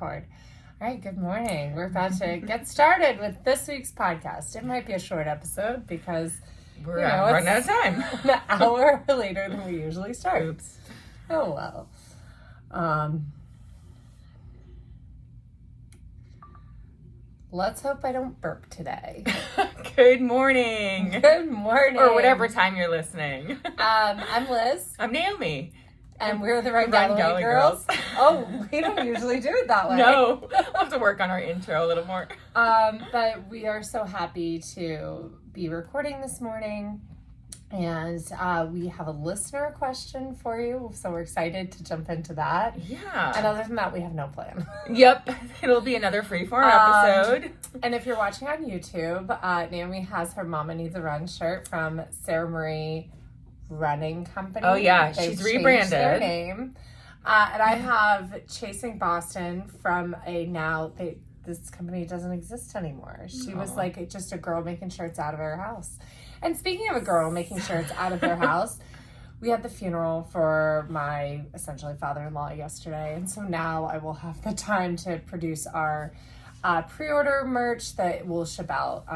record. All right, good morning. We're about to get started with this week's podcast. It might be a short episode because we're running out of time. An hour later than we usually start. Oops. Oh, well. Let's hope I don't burp today. Good morning. Good morning. Or whatever time you're listening. I'm Liz. I'm Naomi. And we're the Run Galloway Girls. Oh, we don't usually do it that way. No. We'll have to work on our intro a little more. But we are so happy to be recording this morning. And we have a listener question for you. So we're excited to jump into that. Yeah. And other than that, we have no plan. Yep. It'll be another freeform episode. And if you're watching on YouTube, Naomi has her Mama Needs a Run shirt from Sarah Marie Running Company. Oh, yeah. They've She's rebranded their name. And I have Chasing Boston from this company doesn't exist anymore. She was like just a girl making shirts out of her house. And speaking of a girl making shirts out of their house, we had the funeral for my essentially father-in-law yesterday. And so now I will have the time to produce our pre-order merch that will ship out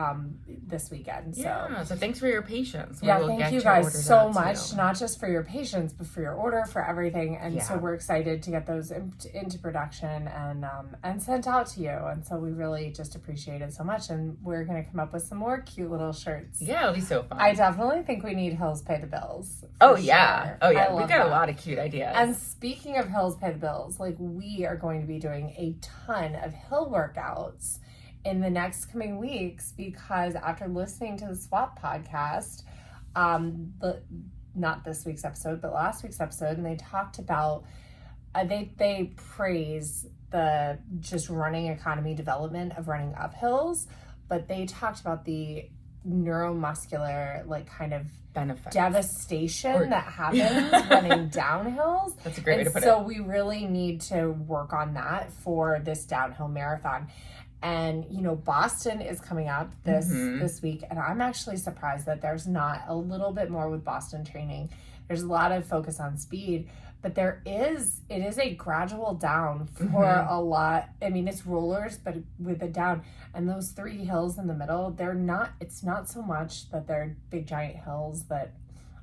this weekend. So thanks for your patience. Thank you guys so much, not just for your patience, but for your order, for everything. And so we're excited to get those into production and sent out to you. And so we really just appreciate it so much. And we're going to come up with some more cute little shirts. Yeah, it'll be so fun. I definitely think we need Hills Pay the Bills. Oh, yeah. Sure. Oh, yeah. We've got a lot of cute ideas. And speaking of Hills Pay the Bills, we are going to be doing a ton of hill workouts in the next coming weeks, because after listening to the SWAP podcast, not this week's episode, but last week's episode, and they talked about, they praise the just running economy development of running up hills, but they talked about the neuromuscular kind of benefits, devastation that happens running down hills. That's a great way to put it. So we really need to work on that for this downhill marathon. And, Boston is coming up this week, and I'm actually surprised that there's not a little bit more with Boston training. There's a lot of focus on speed, but it is a gradual down for a lot. I mean, it's rollers, but with a down. And those three hills in the middle, it's not so much that they're big giant hills that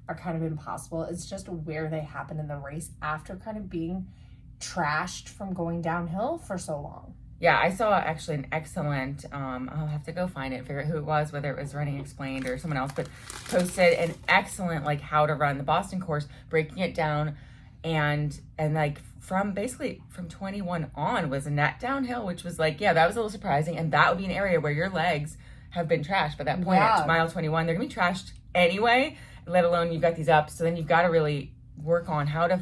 are kind of impossible. It's just where they happen in the race after kind of being trashed from going downhill for so long. Yeah, I saw actually an excellent, I'll have to go find it, figure out who it was, whether it was Running Explained or someone else, but posted an excellent, how to run the Boston course, breaking it down, and from 21 on was a net downhill, which was that was a little surprising, and that would be an area where your legs have been trashed by that point. At mile 21, they're going to be trashed anyway, let alone you've got these ups, so then you've got to really work on how to,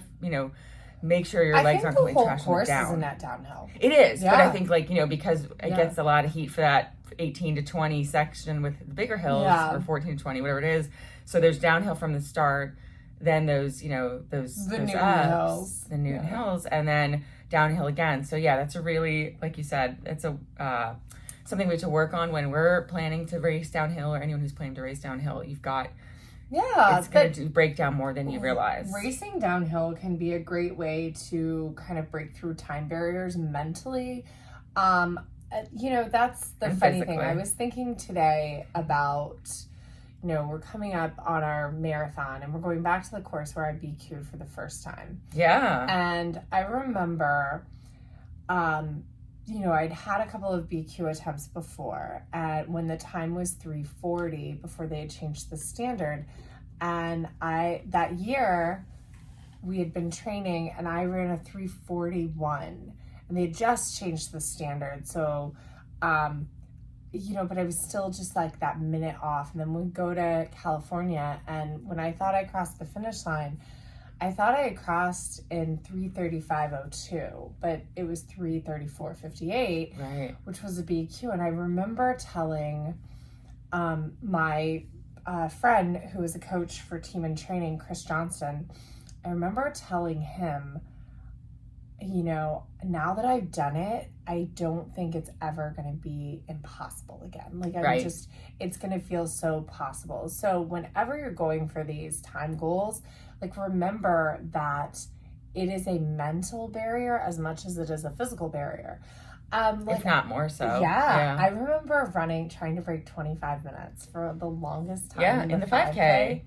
make sure your legs aren't completely trashed down. I think the whole course is a net downhill. It is, but I think because it gets a lot of heat for that 18 to 20 section with the bigger hills, or 14 to 20, whatever it is. So there's downhill from the start, then those Newton hills, and then downhill again. So that's a really, like you said, it's a something we have to work on when we're planning to race downhill, or anyone who's planning to race downhill. You've got. Yeah, it's going to break down more than you realize. Racing downhill can be a great way to kind of break through time barriers mentally. That's the funny thing. I was thinking today about, we're coming up on our marathon and we're going back to the course where I BQ'd for the first time. Yeah. And I remember, I'd had a couple of BQ attempts before, and when the time was 3:40 before they had changed the standard, and that year we had been training and I ran a 3:41, and they had just changed the standard. So, but I was still just that minute off. And then we go to California, and when I thought I crossed the finish line, I thought I had crossed in 3:35:02, but it was 3:34:58, right, which was a BQ. And I remember telling my friend who was a coach for Team in Training, Chris Johnston, I remember telling him, now that I've done it, I don't think it's ever going to be impossible again. It's going to feel so possible. So whenever you're going for these time goals, remember that it is a mental barrier as much as it is a physical barrier. If not more so. Yeah. I remember trying to break 25 minutes for the longest time. In the 5K.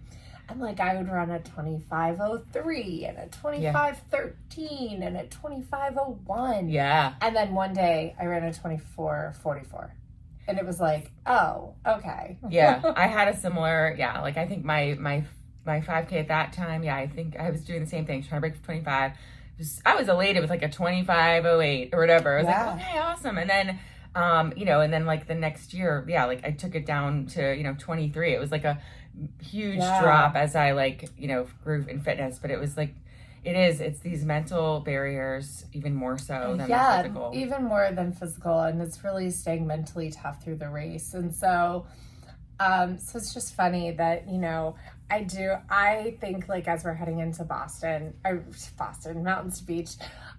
And like I would run a 25:03 and a 25:13 and a 25:01. Yeah. And then one day I ran a 24:44. And it was like, oh, okay. Yeah. I had a similar, like I think my 5K at that time, I think I was doing the same thing, trying to break for 25. I was elated with like a 25:08 or whatever. I was like, okay, awesome. And then, and then like the next year, like I took it down to, 23. It was like a huge drop as I grew in fitness, but it was like, it's these mental barriers even more so than the physical. Even more than physical. And it's really staying mentally tough through the race. And so it's just funny that, I think like as we're heading into Mountains to Beach,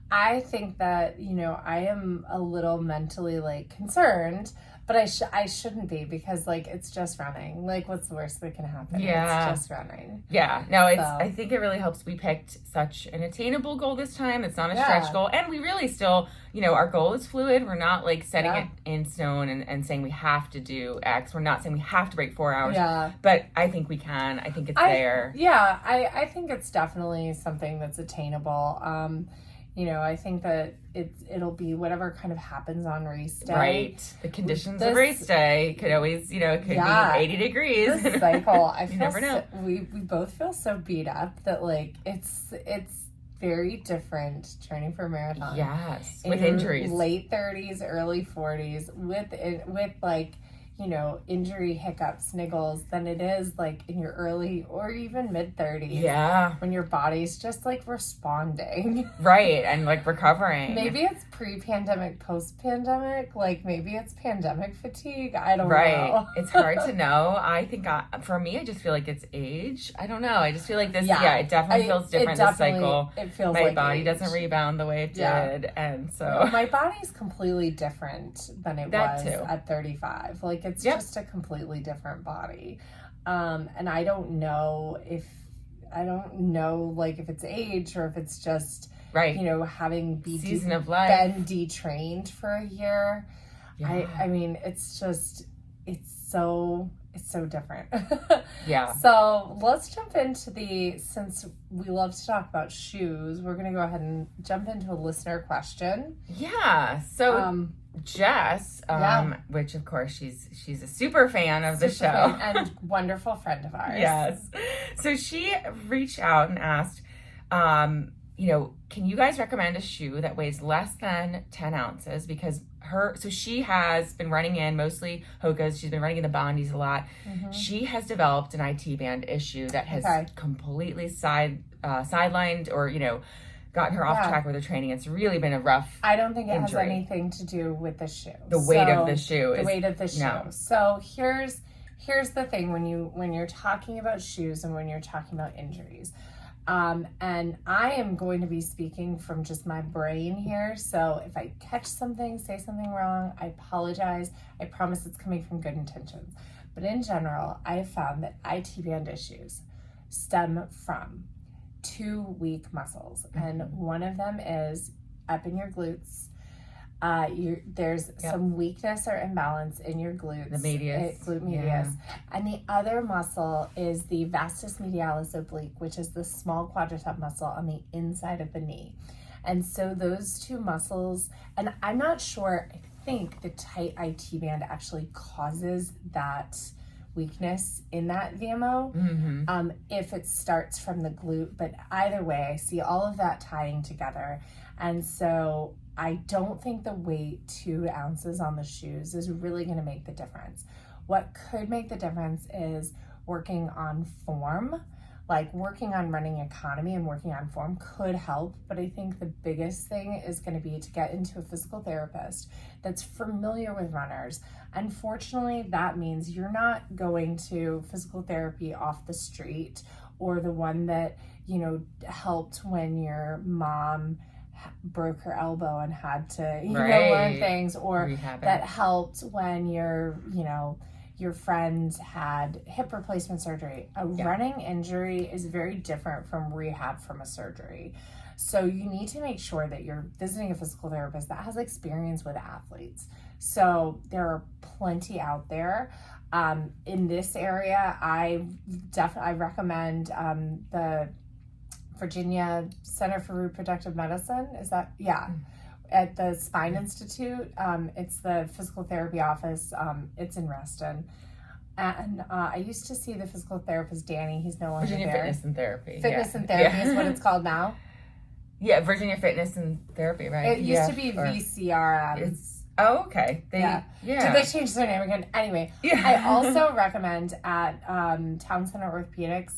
I think that, I am a little mentally like concerned, but I shouldn't be because like, it's just running. Like what's the worst that can happen? Yeah. It's just running. Yeah. No, I think it really helps. We picked such an attainable goal this time. It's not a stretch goal. And we really still, our goal is fluid. We're not like setting it in stone and saying we have to do X. We're not saying we have to break 4 hours. Yeah. But I think we can. I think it's there. Yeah. I think it's definitely something that's attainable. I think that it'll be whatever kind of happens on race day. Right. The conditions of race day could always, it could be 80 degrees. This cycle, I feel never know. we both feel so beat up that like it's very different training for a marathon. Yes. In with injuries. Late 30s, early 40s with like, injury hiccups, niggles than it is like in your early or even mid 30s. Yeah. When your body's just like responding. Right. And like recovering. Maybe it's pre-pandemic, post-pandemic. Like maybe it's pandemic fatigue. I don't know. Right. It's hard to know. I think for me, I just feel like it's age. I don't know. I just feel like this, it definitely feels different this cycle. It feels my like body age. doesn't rebound the way it did. And so. My body's completely different than it was at 35. Like it's just a completely different body. And I don't know if it's age or if it's just, having season of life. been detrained for a year. Yeah. I mean, it's so different. Yeah. So let's jump into since we love to talk about shoes, we're going to go ahead and jump into a listener question. Yeah. So Jess, which of course she's a super fan of the show and wonderful friend of ours. Yes. So she reached out and asked, can you guys recommend a shoe that weighs less than 10 ounces? Because she has been running in mostly Hoka's. She's been running in the Bondies a lot. Mm-hmm. She has developed an IT band issue that has completely sidelined or, gotten her off track with her training. It's really been a rough I don't think it injury. has anything to do with the shoe. The weight of the shoe. No. So here's the thing when you're talking about shoes and when you're talking about injuries. And I am going to be speaking from just my brain here. So if I catch something, say something wrong, I apologize. I promise it's coming from good intentions. But in general, I have found that IT band issues stem from two weak muscles. And one of them is up in your glutes. There's some weakness or imbalance in your glutes. The medius. Glute medius. Yeah. And the other muscle is the vastus medialis oblique, which is the small quadricep muscle on the inside of the knee. And so those two muscles, and I'm not sure, I think the tight IT band actually causes that weakness in that VMO, if it starts from the glute. But either way, I see all of that tying together. And so I don't think the weight 2 ounces on the shoes is really going to make the difference. What could make the difference is working on form, like working on running economy and working on form could help. But I think the biggest thing is going to be to get into a physical therapist that's familiar with runners. Unfortunately, that means you're not going to physical therapy off the street or the one that, helped when your mom broke her elbow and had to learn things, or that helped when your friend had hip replacement surgery. A running injury is very different from rehab from a surgery. So you need to make sure that you're visiting a physical therapist that has experience with athletes. So there are plenty out there. In this area, I recommend the Virginia Center for Reproductive Medicine. Is that, yeah, at the Spine Institute. It's the physical therapy office. It's in Reston. And I used to see the physical therapist, Danny. He's no longer Virginia there. Fitness and Therapy. Fitness and Therapy is what it's called now. Yeah, Virginia Fitness and Therapy, right? It used to be VCRM. Oh, okay. Yeah. Did they change their name again? Anyway, I also recommend at Town Center Orthopedics.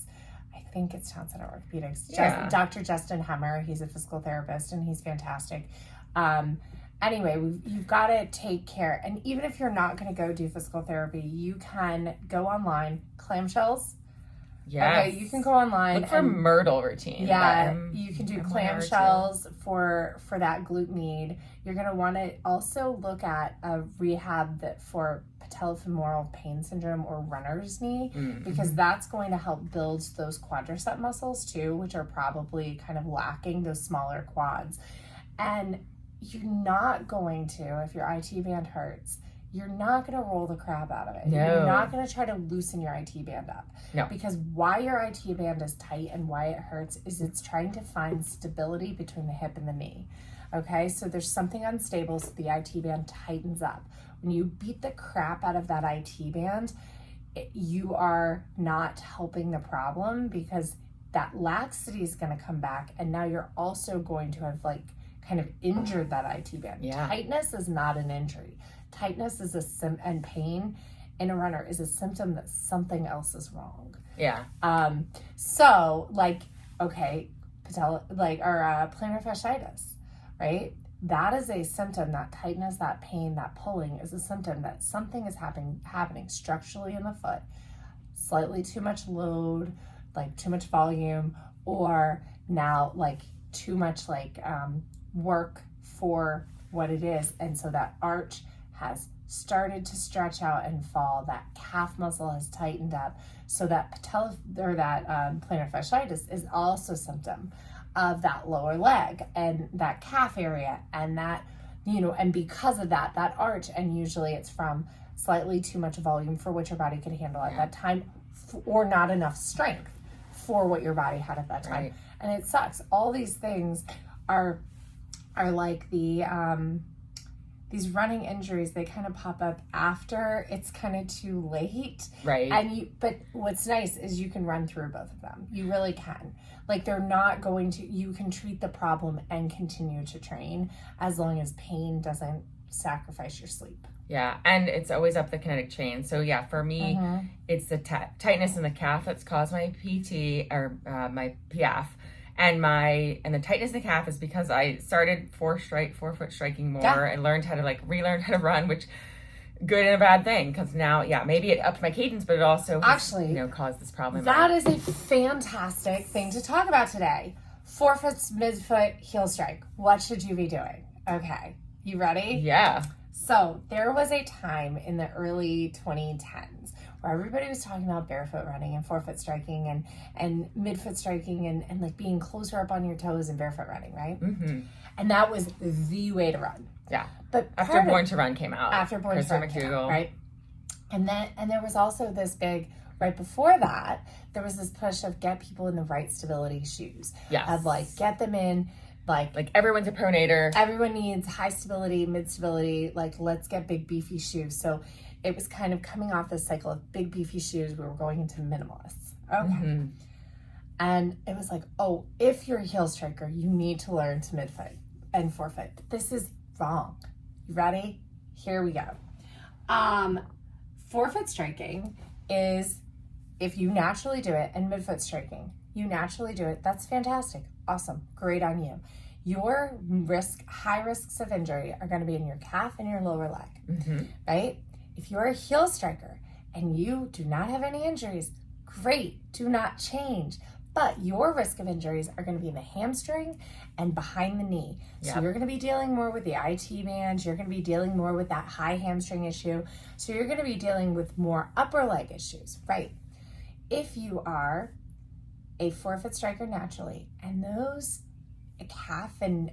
I think it's Town Center Orthopedics. Yeah. Dr. Justin Hemmer. He's a physical therapist and he's fantastic. Anyway, you've got to take care. And even if you're not going to go do physical therapy, you can go online. Clamshells. Yes. Okay, you can go online. Look for Myrtle routine. Yeah, you can do clamshells for that glute med. You're going to want to also look at a rehab for patellofemoral pain syndrome or runner's knee, because that's going to help build those quadricep muscles too, which are probably kind of lacking, those smaller quads. And you're not going to, if your IT band hurts, you're not going to roll the crap out of it. No. You're not going to try to loosen your IT band up. No. Because why your IT band is tight and why it hurts is it's trying to find stability between the hip and the knee. Okay, so there's something unstable, so the IT band tightens up. When you beat the crap out of that IT band, you are not helping the problem, because that laxity is going to come back, and now you're also going to have kind of injured that IT band. Yeah. Tightness is not an injury. Tightness is and pain in a runner is a symptom that something else is wrong. Yeah. So okay, plantar fasciitis, right? That is a symptom. That tightness, that pain, that pulling is a symptom that something is happening structurally in the foot. Slightly too much load, too much volume, or now too much work for what it is, and so that arch has started to stretch out and fall. That calf muscle has tightened up, so that plantar fasciitis is also a symptom of that lower leg and that calf area, and that and because of that arch, and usually it's from slightly too much volume for what your body could handle at that time, or not enough strength for what your body had at that time. Right. And it sucks. All these things are like these running injuries. They kind of pop up after it's kind of too late. Right. But what's nice is you can run through both of them. You really can. They're not going to, you can treat the problem and continue to train as long as pain doesn't sacrifice your sleep. Yeah, and it's always up the kinetic chain. So yeah, for me, it's the tightness in the calf that's caused my PT or my PF. And the tightness in the calf is because I started 4-foot striking more and learned how to relearn how to run, which good and a bad thing, because now, maybe it upped my cadence, but it also actually caused this problem. That is a fantastic thing to talk about today. 4-foot, midfoot, heel strike. What should you be doing? Okay, you ready? Yeah. So there was a time in the early 2010s where everybody was talking about barefoot running and 4-foot striking and midfoot striking and being closer up on your toes and barefoot running, right? Mm-hmm. And that was the way to run. Yeah. But after Born to Run came out. After Born to Run came out, right? And there was also this big, right before that, there was this push of get people in the right stability shoes. Yes. Of get them in. Everyone's a pronator. Everyone needs high stability, mid stability. Let's get big beefy shoes. So it was kind of coming off this cycle of big beefy shoes. We were going into minimalists. Okay. Mm-hmm. And it was if you're a heel striker, you need to learn to midfoot and 4-foot. This is wrong. You ready? Here we go. 4-foot striking is if you naturally do it, and midfoot striking, you naturally do it. That's fantastic. Awesome. Great on you. Your high risks of injury are going to be in your calf and your lower leg, right? If you're a heel striker and you do not have any injuries, great. Do not change. But your risk of injuries are going to be in the hamstring and behind the knee. So you're going to be dealing more with the IT band. You're going to be dealing more with that high hamstring issue. So you're going to be dealing with more upper leg issues, right? If you are a 4-foot striker naturally, and those calf and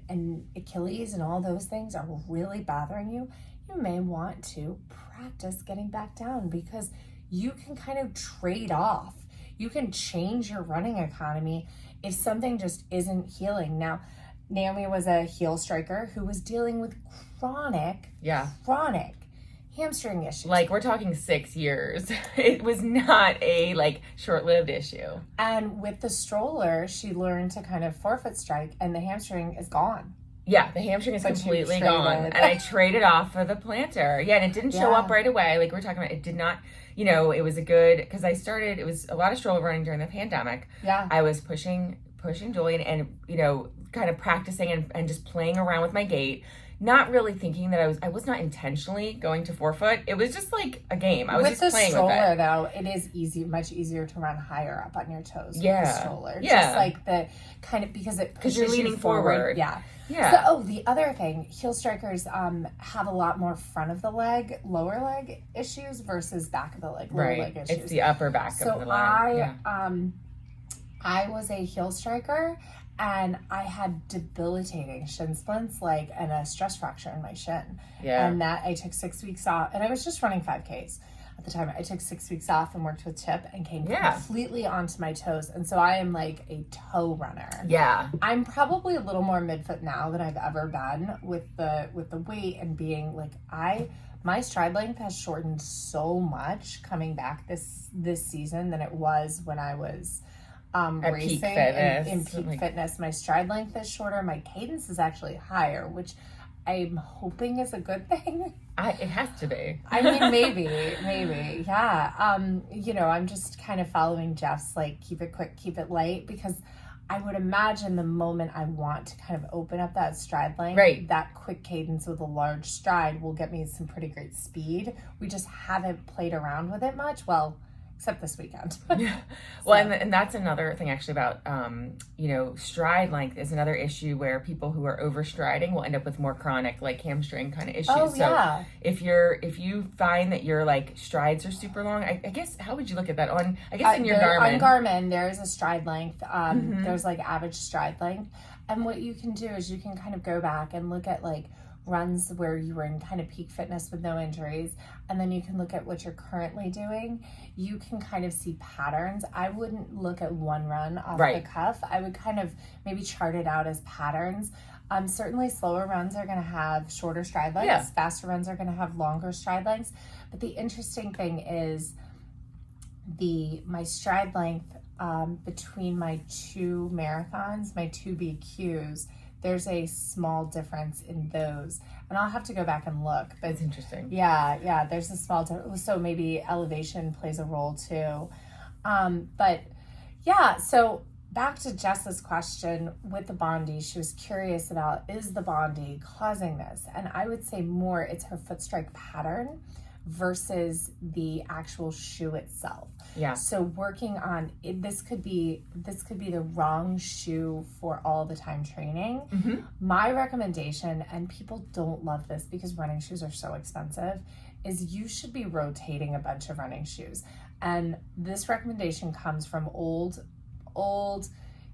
Achilles and all those things are really bothering you, you may want to practice getting back down, because you can kind of trade off. You can change your running economy if something just isn't healing. Now, Naomi was a heel striker who was dealing with chronic hamstring issues. Like, we're talking 6 years. It was not a like short-lived issue. And with the stroller, she learned to kind of forefoot strike, and the hamstring is gone. Yeah, the hamstring is completely gone. And I traded off for the plantar. Yeah, and it didn't show up right away. Like we were talking about, it did not, it was a good, because it was a lot of stroller running during the pandemic. Yeah. I was pushing Julian and, kind of practicing and just playing around with my gait. Not really thinking that I was not intentionally going to forefoot. It was just like a game. I was just playing with it. With the stroller, though, it is much easier to run higher up on your toes with the stroller. Yeah. Just like the kind of, because you're leaning forward. Yeah. Yeah. So, the other thing, heel strikers have a lot more front of the leg, lower leg issues versus back of the leg, lower leg issues. It's the upper back of the leg. I was a heel striker, and I had debilitating shin splints, and a stress fracture in my shin. Yeah. And that I took 6 weeks off, and I was just running 5Ks at the time. I took 6 weeks off and worked with Chip and came completely onto my toes. And so I am like a toe runner. Yeah. I'm probably a little more midfoot now than I've ever been with the weight, and being like, my stride length has shortened so much coming back this season than it was when I was racing in peak fitness. My stride length is shorter. My cadence is actually higher, which I'm hoping is a good thing. It has to be. I mean, maybe, yeah. I'm just kind of following Jeff's keep it quick, keep it light, because I would imagine the moment I want to kind of open up that stride length, that quick cadence with a large stride will get me some pretty great speed. We just haven't played around with it much. Well, except this weekend. Yeah. Well, so. and that's another thing actually about, stride length is another issue where people who are overstriding will end up with more chronic, hamstring kind of issues. Oh, yeah. So if you find that your strides are super long, I guess, how would you look at that in your Garmin? On Garmin, there's a stride length. There's average stride length. And what you can do is you can kind of go back and look at runs where you were in kind of peak fitness with no injuries, and then you can look at what you're currently doing. You can kind of see patterns. I wouldn't look at one run off the cuff. I would kind of maybe chart it out as patterns. Certainly slower runs are going to have shorter stride lengths. Yeah. Faster runs are going to have longer stride lengths. But the interesting thing is my stride length between my 2 marathons, my 2 BQs, there's a small difference in those. And I'll have to go back and look. But it's interesting. Yeah, there's a small difference. So maybe elevation plays a role too. So back to Jess's question with the Bondi, she was curious about, is the Bondi causing this? And I would say more it's her foot strike pattern versus the actual shoe itself. Yeah. So working on it, this could be the wrong shoe for all the time training. Mm-hmm. My recommendation, and people don't love this because running shoes are so expensive, is you should be rotating a bunch of running shoes. And this recommendation comes from old,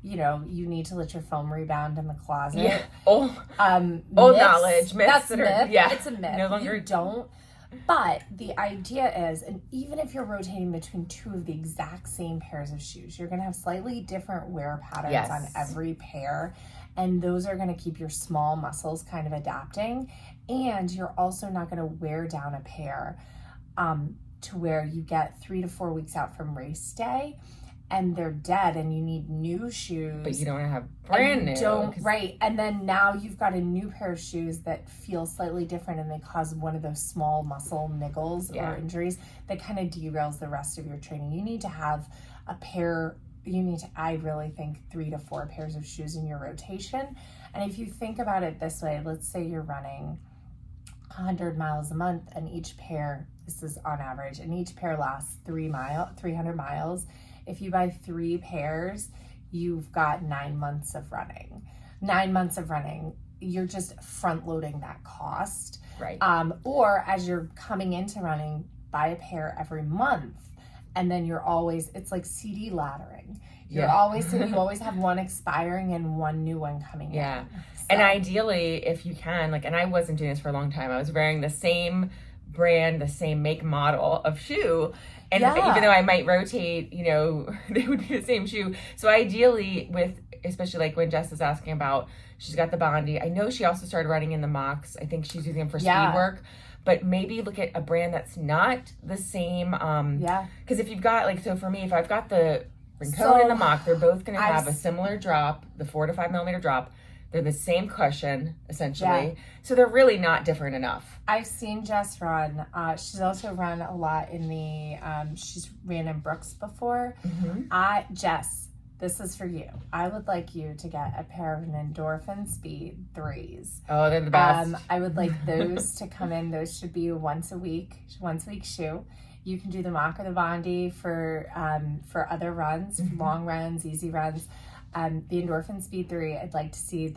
you need to let your foam rebound in the closet. Yeah. Old knowledge. Myths. That's a myth. Yeah. It's a myth. No longer. You don't. But the idea is, and even if you're rotating between 2 of the exact same pairs of shoes, you're going to have slightly different wear patterns on every pair. And those are going to keep your small muscles kind of adapting. And you're also not going to wear down a pair to where you get 3 to 4 weeks out from race day and they're dead and you need new shoes. But you don't have brand new. Right. And then now you've got a new pair of shoes that feel slightly different and they cause one of those small muscle niggles or injuries that kind of derails the rest of your training. You need to have I really think 3 to 4 pairs of shoes in your rotation. And if you think about it this way, let's say you're running 100 miles a month and each pair, this is on average, and each pair lasts 300 miles. If you buy 3 pairs, you've got 9 months of running. 9 months of running, you're just front loading that cost. Right. Or as you're coming into running, buy a pair every month. And then it's like CD laddering. you always have one expiring and one new one coming in. So. And ideally, if you can, like, and I wasn't doing this for a long time, I was wearing the same brand, the same make model of shoe. And even though I might rotate, you know, they would be the same shoe. So ideally especially like when Jess is asking about, she's got the Bondi. I know she also started running in the Mocs. I think she's using them for speed work. But maybe look at a brand that's not the same. Because if you've got, like, so for me, if I've got the Rincon and the Moc, they're both going to have a similar drop, the 4 to 5 millimeter drop. They're the same cushion, essentially. Yeah. So they're really not different enough. I've seen Jess run. She's also run a lot in the, she's ran in Brooks before. Mm-hmm. Jess, this is for you. I would like you to get a pair of an Endorphin Speed 3s. Oh, they're the best. I would like those to come in. Those should be once a week shoe. You can do the Moc or the Bondi for other runs, long runs, easy runs. The Endorphin Speed 3, I'd like to see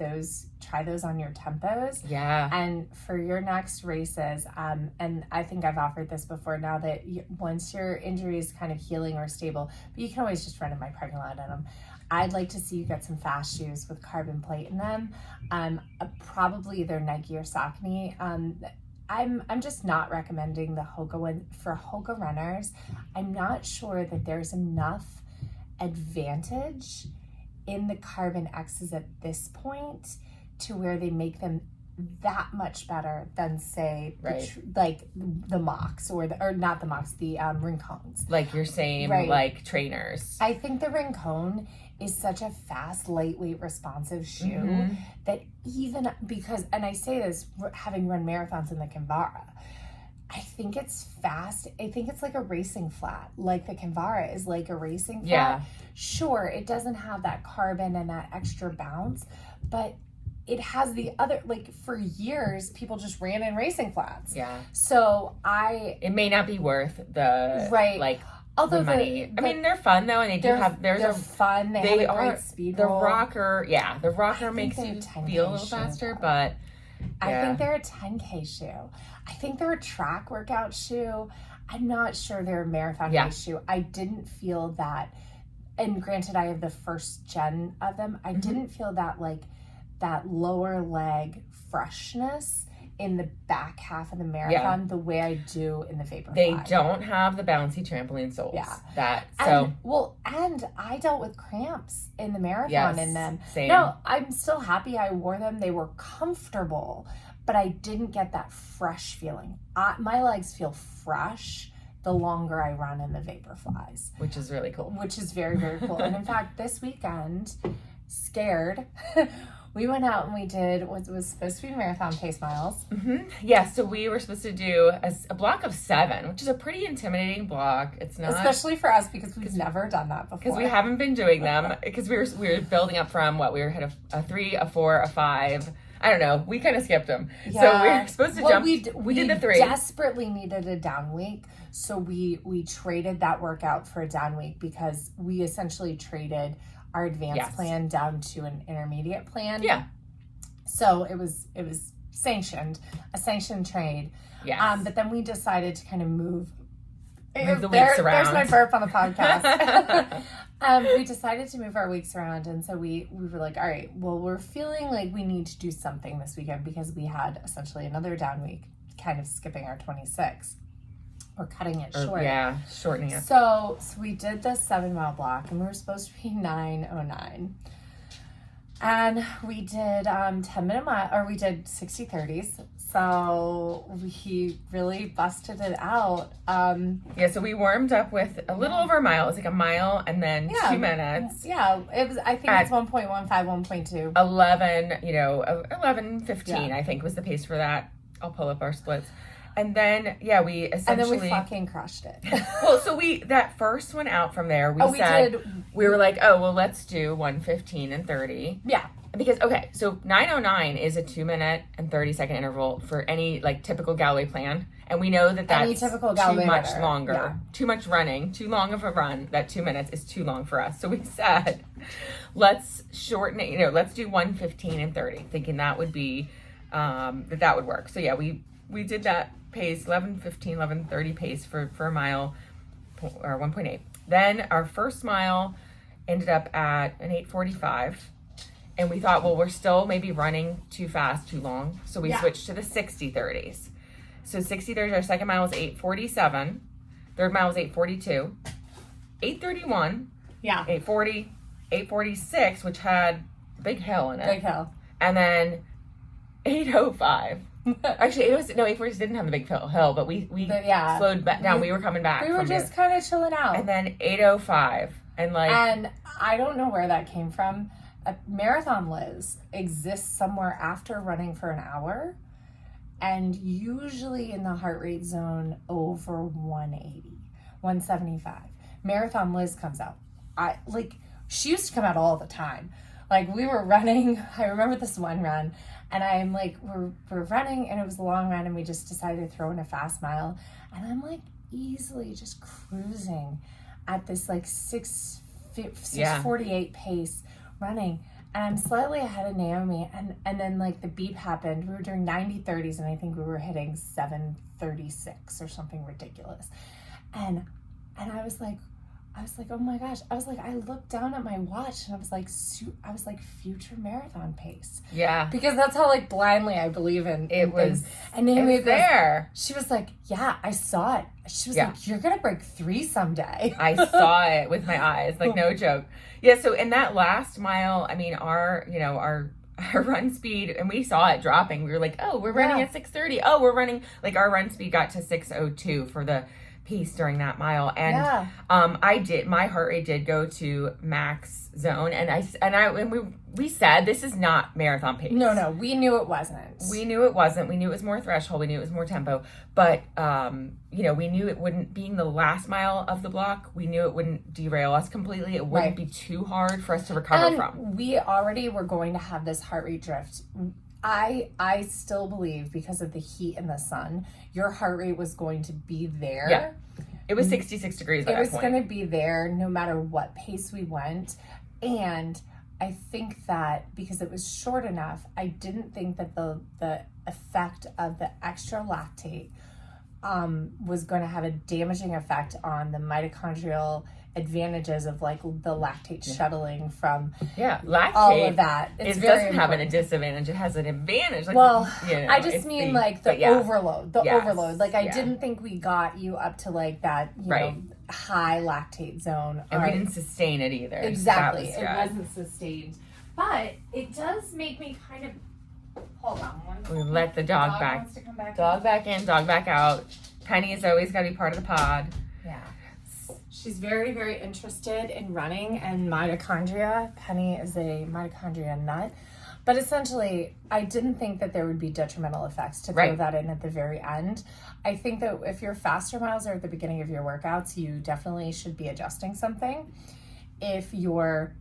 try those on your tempos. Yeah. And for your next races, and I think I've offered this before now that once your injury is kind of healing or stable, but you can always just run in my parking lot in them. I'd like to see you get some fast shoes with carbon plate in them. Probably either Nike or Saucony. I'm just not recommending the Hoka one for Hoka runners. I'm not sure that there's enough advantage in the Carbon X's at this point to where they make them that much better than, say, like the Mocs or not the Mocs, the Rincons. Like your same like trainers. I think the Rincon is such a fast, lightweight, responsive shoe that even because, and I say this having run marathons in the Kinvara, I think it's fast. I think it's like a racing flat. Like the Kinvara is like a racing flat. Yeah. Sure, it doesn't have that carbon and that extra bounce, but it has the other, like for years, people just ran in racing flats. Yeah. So it may not be worth the, although the money. I mean, they're fun though, and they're fun. They have a great speed roll. The rocker makes you feel a little faster, but I think they're a 10K shoe. I think they're a track workout shoe. I'm not sure they're a marathon race shoe. I didn't feel that, and granted, I have the first gen of them. I didn't feel that lower leg freshness in the back half of the marathon the way I do in the Vaporfly. They don't have the bouncy trampoline soles. Yeah. And I dealt with cramps in the marathon in them. Same. No, I'm still happy I wore them. They were comfortable, but I didn't get that fresh feeling. My legs feel fresh the longer I run in the Vaporflies. Which is really cool. Which is very, very cool. And in fact, this weekend, scared, we went out and we did what was supposed to be marathon pace miles. Yeah, so we were supposed to do a block of 7, which is a pretty intimidating block. It's not, especially for us because we've never done that before. Because we haven't been doing them. Because we were building up from we had a 3, a 4, a 5. I don't know. We kind of skipped them. Yeah. So we were supposed to jump. We did the 3. We desperately needed a down week. So we traded that workout for a down week because we essentially traded our advanced plan down to an intermediate plan. Yeah. So it was a sanctioned trade. Yes. But then we decided to kind of move the weeks around. There's my burp on the podcast. We decided to move our weeks around, and so we were like, all right, well, we're feeling like we need to do something this weekend because we had essentially another down week, kind of skipping our 26. We're cutting it short. Yeah, shortening it. So we did the 7-mile block, and we were supposed to be 9:09. And we did 10-minute mile, or we did 60-30s. So we really busted it out. So we warmed up with a little over a mile. It was like a mile and then 2 minutes. Yeah, it was. I think it's 1.15, 1.2. 11:15, I think was the pace for that. I'll pull up our splits. And then, we essentially... And then we fucking crushed it. Well, so that first one out from there, we were like, let's do 1:15 and 30. Yeah. Because, so 9:09 is a 2-minute and 30-second interval for any, typical Galloway plan. And we know that that's too much longer. Yeah. Too much running, too long of a run. That 2 minutes is too long for us. So we said, let's shorten it, let's do 1:15 and 30, thinking that would be, that would work. So, we did that pace, 11:15, 11:30 pace for a mile, or 1.8. Then our first mile ended up at an 8:45. And we thought, well, we're still maybe running too fast, too long. So we switched to the 60-30s. So 60-30s, our second mile was 8:47. Third mile was 8:42. 8:31. Yeah. 8:40. 8:46, which had a big hill in it. Big hill. And then 8:05. Actually, 8:46 didn't have the big hill, but we slowed back down. We were coming back. We were just kind of chilling out. And then 8:05. And I don't know where that came from. A Marathon Liz exists somewhere after running for an hour, and usually in the heart rate zone over 180, 175. Marathon Liz comes out. She used to come out all the time. Like, we were running, I remember this one run, and I'm like, we're running, and it was a long run, and we just decided to throw in a fast mile, and I'm like easily just cruising at this like 6:48 pace running, and I'm slightly ahead of Naomi, and then like the beep happened. We were doing 90-30s, and I think we were hitting 7:36 or something ridiculous, and I was like, oh my gosh. I was like, I looked down at my watch and I was like, future marathon pace. Yeah. Because that's how like blindly I believe in things. And Naomi was there. She was like, yeah, I saw it. She was like, you're going to break 3 someday. I saw it with my eyes. Like, no joke. Yeah. So in that last mile, I mean, our run speed, and we saw it dropping. We were like, oh, we're running at 6:30. Oh, we're running, like, our run speed got to 6:02 for the piece during that mile, and my heart rate did go to max zone, and we said this is not marathon pace. No, we knew it wasn't. We knew it was more threshold. We knew it was more tempo, but we knew it wouldn't, being the last mile of the block, we knew it wouldn't derail us completely. It wouldn't be too hard for us to recover from. We already were going to have this heart rate drift. I still believe, because of the heat and the sun, your heart rate was going to be there. Yeah. It was 66 degrees by that point. It was going to be there no matter what pace we went. And I think that because it was short enough, I didn't think that the effect of the extra lactate was going to have a damaging effect on the mitochondrial advantages of like the lactate shuttling from lactate, all of that. It doesn't have a disadvantage. It has an advantage. Like, I just mean the overload. Overload. Like, I didn't think we got you up to like that, you know, high lactate zone. And we didn't sustain it either. Exactly. It wasn't sustained. But it does make me kind of, hold on. We let the dog back. Wants to come back dog back in, dog back out. Penny has always got to be part of the pod. Yeah. She's very, very interested in running and mitochondria. Penny is a mitochondria nut. But essentially, I didn't think that there would be detrimental effects to throw that in at the very end. I think that if your faster miles are at the beginning of your workouts, you definitely should be adjusting something. If you're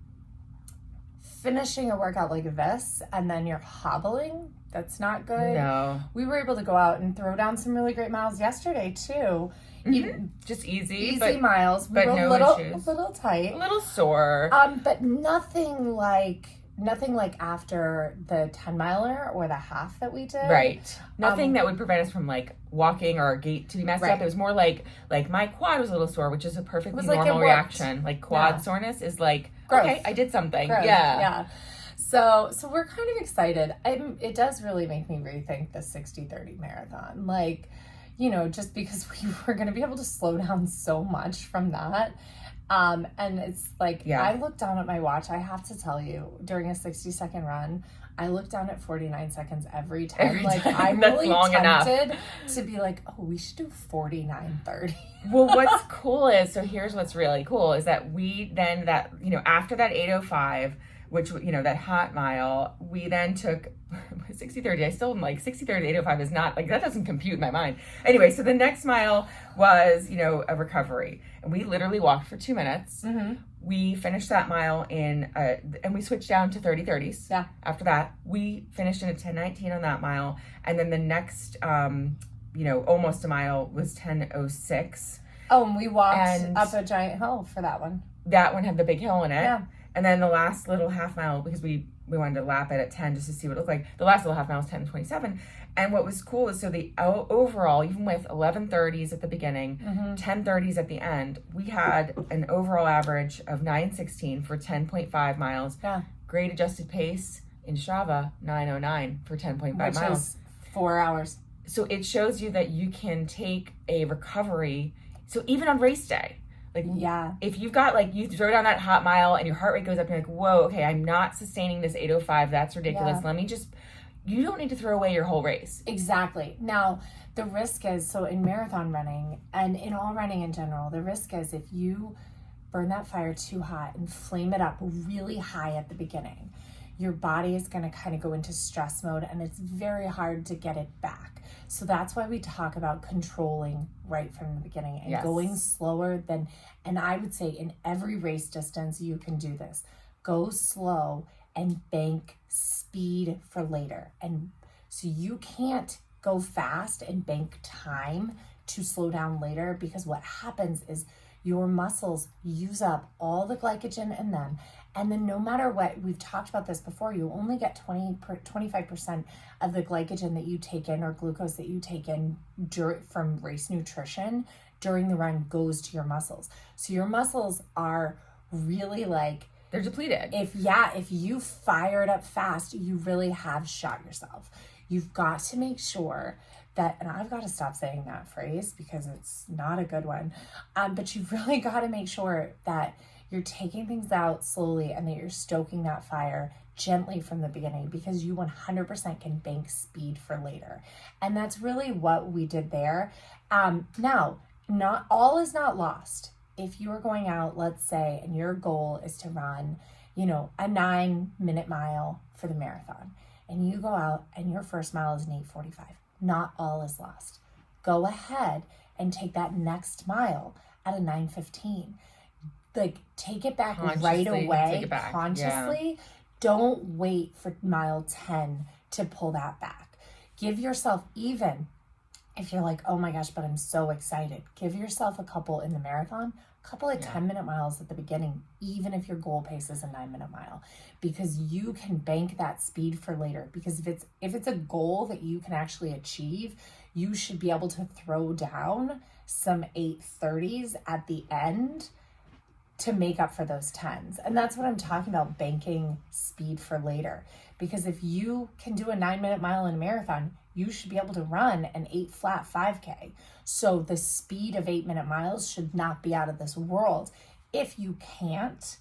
finishing a workout like this and then you're hobbling, that's not good. No. We were able to go out and throw down some really great miles yesterday, too. Even just easy miles, but we were no issues. A little tight, a little sore. But nothing like after the 10-miler or the half that we did. Right. Nothing that would prevent us from like walking or our gait to be messed up. It was more like my quad was a little sore, which is a perfectly normal reaction. Like quad soreness is like growth. Okay, I did something. Growth. Yeah. So we're kind of excited. It does really make me rethink the 60-30 marathon. Like, you know, just because we were going to be able to slow down so much from that. And it's like, I looked down at my watch. I have to tell you, during a 60-second run, I looked down at 49 seconds every time. I'm really tempted to be like, oh, we should do 49:30. Well, what's cool is, so here's what's really cool, is that we then, after that 8:05, which, that hot mile, we then took 60-30. I still am like 60-30 8:05 is not, like, that doesn't compute in my mind. Anyway, so the next mile was, a recovery. And we literally walked for 2 minutes. Mm-hmm. We finished that mile and we switched down to 30-30s. Yeah. After that, we finished in a 10:19 on that mile. And then the next, almost a mile was 10:06. Oh, and we walked up a giant hill for that one. That one had the big hill in it. Yeah. And then the last little half mile, because we we wanted to lap it at 10 just to see what it looked like. The last little half mile was 10:27. And what was cool is, so the overall, even with 11:30s at the beginning, 10:30s at the end, we had an overall average of 9:16 for 10.5 miles. Yeah. Grade adjusted pace in Strava, 9:09 for 10.5 miles. Which is 4 hours. So it shows you that you can take a recovery. So even on race day, like, yeah, if you've got, like, you throw down that hot mile and your heart rate goes up, and you're like, whoa, okay, I'm not sustaining this 8:05. That's ridiculous. Yeah. Let me just, you don't need to throw away your whole race. Exactly. Now, the risk is, so in marathon running and in all running in general, the risk is if you burn that fire too hot and flame it up really high at the beginning, your body is going to kind of go into stress mode, and it's very hard to get it back. So that's why we talk about controlling right from the beginning and going slower than, and I would say in every race distance, you can do this. Go slow and bank speed for later. And so you can't go fast and bank time to slow down later, because what happens is your muscles use up all the glycogen in them. And then no matter what, we've talked about this before, you only get 25% of the glycogen that you take in, or glucose that you take in from race nutrition during the run, goes to your muscles. So your muscles are really like, they're depleted. If you fire it up fast, you really have shot yourself. You've got to make sure that, and I've got to stop saying that phrase because it's not a good one, but you've really got to make sure that you're taking things out slowly and that you're stoking that fire gently from the beginning, because you 100% can bank speed for later. And that's really what we did there. Now, not all is not lost. If you are going out, let's say, and your goal is to run, a 9-minute mile for the marathon, and you go out and your first mile is an 8:45, not all is lost. Go ahead and take that next mile at a 9:15. Like, take it back right away. Take it back. Consciously. Yeah. Don't wait for mile 10 to pull that back. Give yourself, even if you're like, oh my gosh, but I'm so excited, give yourself a couple in the marathon, a couple of 10-minute miles at the beginning, even if your goal pace is a 9-minute mile, because you can bank that speed for later. Because if it's a goal that you can actually achieve, you should be able to throw down some 8:30s at the end to make up for those 10s. And that's what I'm talking about, banking speed for later. Because if you can do a 9-minute mile in a marathon, you should be able to run an 8 flat 5K. So the speed of 8-minute miles should not be out of this world. If you can't,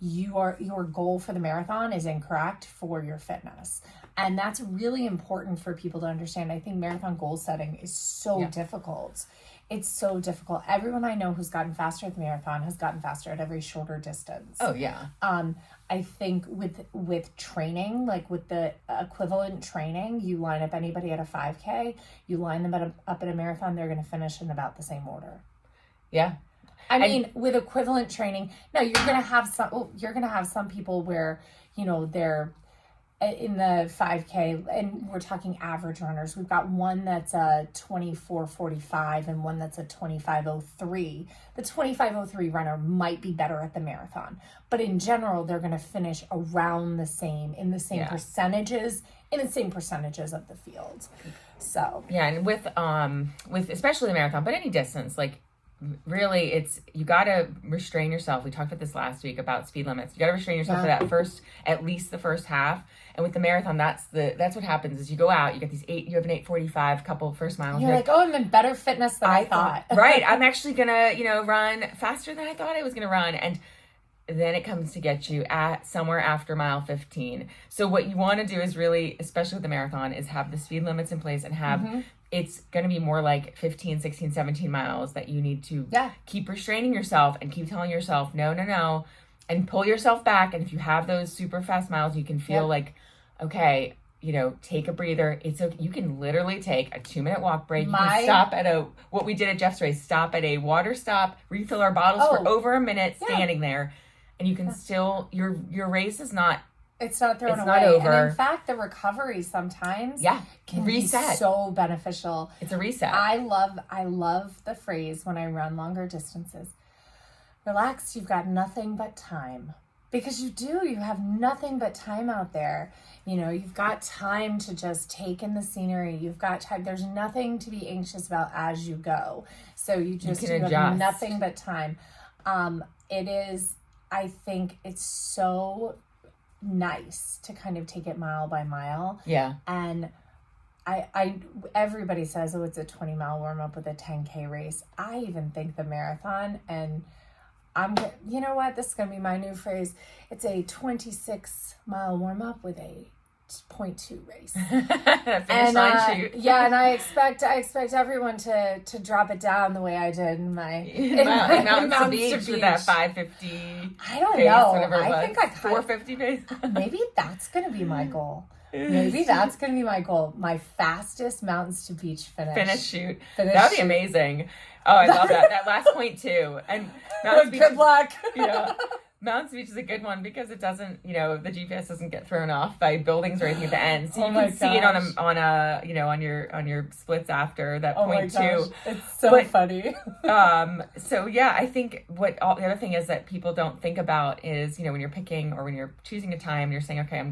your goal for the marathon is incorrect for your fitness. And that's really important for people to understand. I think marathon goal setting is so difficult. It's so difficult. Everyone I know who's gotten faster at the marathon has gotten faster at every shorter distance. Oh, yeah. I think with training, like with the equivalent training, you line up anybody at a 5K, you line them up at a marathon, they're going to finish in about the same order. Yeah. I mean, with equivalent training, now you're going to have some people where, they're in the 5K, and we're talking average runners. We've got one that's a 24:45 and one that's a 25:03. The 25:03 runner might be better at the marathon, but in general, they're going to finish around the same, in the same percentages of the field. So yeah, and with especially the marathon, but any distance, like, really, you got to restrain yourself. We talked about this last week about speed limits. You got to restrain yourself for that at least the first half. And with the marathon, that's what happens is you go out, you get you have an 8:45 couple first miles. You're like, oh, I'm in better fitness than I thought. Right. I'm actually going to, run faster than I thought I was going to run. And then it comes to get you at somewhere after mile 15. So what you want to do is really, especially with the marathon, is have the speed limits in place and have, it's going to be more like 15, 16, 17 miles that you need to keep restraining yourself and keep telling yourself, no, and pull yourself back. And if you have those super fast miles, you can feel like, okay, take a breather. It's okay. You can literally take a 2-minute walk break. You can stop at what we did at Jeff's race, stop at a water stop, refill our bottles for over a minute, standing there. And you can still, your race is not, it's not thrown away. Not over. And in fact, the recovery sometimes can reset. Be so beneficial. It's a reset. I love the phrase when I run longer distances. Relax, you've got nothing but time. Because you have nothing but time out there. You know, you've got time to just take in the scenery. You've got time. There's nothing to be anxious about as you go. So you have nothing but time. It is, I think it's so nice to kind of take it mile by mile. Yeah. And everybody says, oh, it's a 20-mile warm-up with a 10K race. I even think the marathon, and you know what? This is going to be my new phrase. It's a 26-mile warm-up with a 0.2 race. Finish line shoot. Yeah, and I expect everyone to drop it down the way I did in my Mountains Beach with that 550. I don't pace, know. I think I 450 pace. Maybe that's going to be my goal. Maybe that's going to be my goal. My fastest mountains to beach finish shoot. That would be amazing. Oh, I love that. That last point too. And Mountains Beach. Good luck. Yeah. Mountains Beach is a good one because it doesn't, the GPS doesn't get thrown off by buildings or anything at the end. So you can see it on your splits after that point too. It's so funny. So yeah, I think the other thing is that people don't think about is, when you're picking or when you're choosing a time, you're saying, okay, I'm